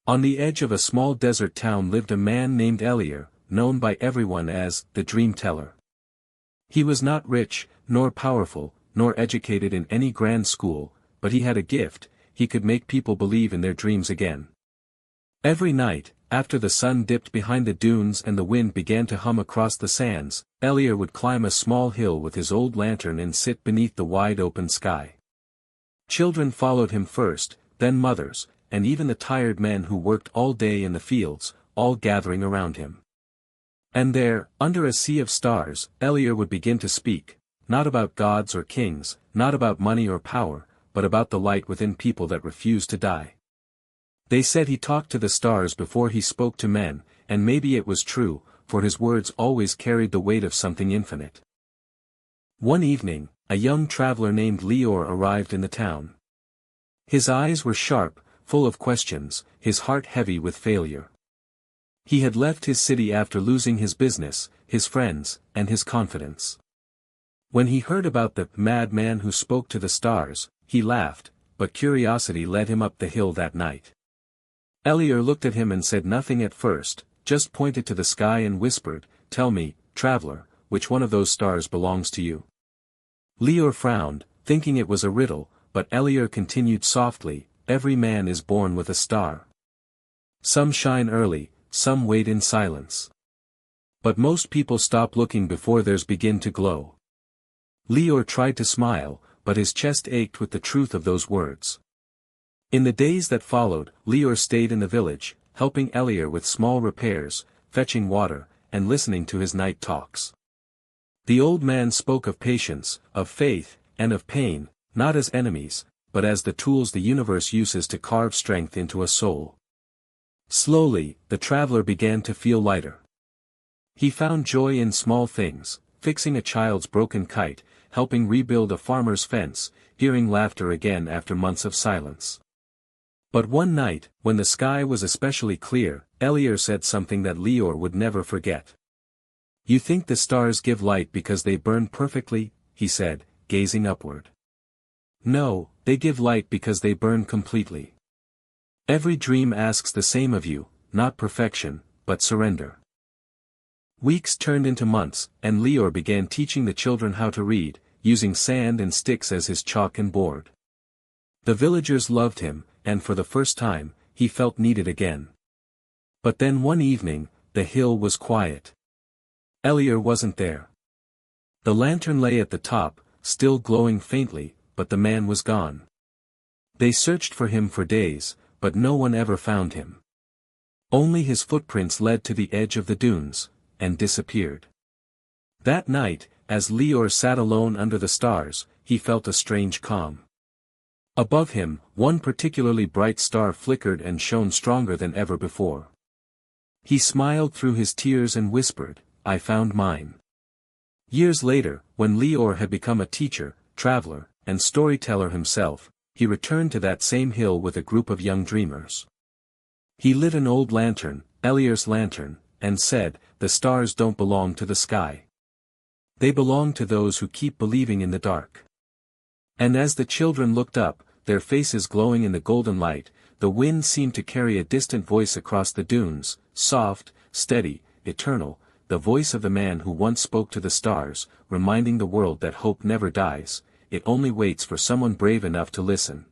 On the edge of a small desert town lived a man named Elier, known by everyone as the Dream Teller. He was not rich, nor powerful, nor educated in any grand school, but he had a gift: he could make people believe in their dreams again. Every night, after the sun dipped behind the dunes and the wind began to hum across the sands, Elier would climb a small hill with his old lantern and sit beneath the wide open sky. Children followed him first, then mothers, and even the tired men who worked all day in the fields, all gathering around him. And there, under a sea of stars, Elier would begin to speak, not about gods or kings, not about money or power, but about the light within people that refused to die. They said he talked to the stars before he spoke to men, and maybe it was true, for his words always carried the weight of something infinite. One evening, a young traveler named Lior arrived in the town. His eyes were sharp, full of questions, his heart heavy with failure. He had left his city after losing his business, his friends, and his confidence. When he heard about the madman who spoke to the stars, he laughed, but curiosity led him up the hill that night. Elier looked at him and said nothing at first, just pointed to the sky and whispered, "Tell me, traveler, which one of those stars belongs to you?" Lior frowned, thinking it was a riddle, but Elier continued softly, "Every man is born with a star. Some shine early, some wait in silence. But most people stop looking before theirs begin to glow." Lior tried to smile, but his chest ached with the truth of those words. In the days that followed, Lior stayed in the village, helping Elier with small repairs, fetching water, and listening to his night talks. The old man spoke of patience, of faith, and of pain, not as enemies, but as the tools the universe uses to carve strength into a soul. Slowly, the traveler began to feel lighter. He found joy in small things, fixing a child's broken kite, helping rebuild a farmer's fence, hearing laughter again after months of silence. But one night, when the sky was especially clear, Elier said something that Lior would never forget. "You think the stars give light because they burn perfectly?" he said, gazing upward. "No, they give light because they burn completely. Every dream asks the same of you, not perfection, but surrender." Weeks turned into months, and Lior began teaching the children how to read, using sand and sticks as his chalk and board. The villagers loved him, and for the first time, he felt needed again. But then one evening, the hill was quiet. Elier wasn't there. The lantern lay at the top, still glowing faintly, but the man was gone. They searched for him for days, but no one ever found him. Only his footprints led to the edge of the dunes, and disappeared. That night, as Lior sat alone under the stars, he felt a strange calm. Above him, one particularly bright star flickered and shone stronger than ever before. He smiled through his tears and whispered, "I found mine." Years later, when Lior had become a teacher, traveler, and storyteller himself, he returned to that same hill with a group of young dreamers. He lit an old lantern, Elier's lantern, and said, "The stars don't belong to the sky. They belong to those who keep believing in the dark." And as the children looked up, their faces glowing in the golden light, the wind seemed to carry a distant voice across the dunes, soft, steady, eternal, the voice of the man who once spoke to the stars, reminding the world that hope never dies, it only waits for someone brave enough to listen.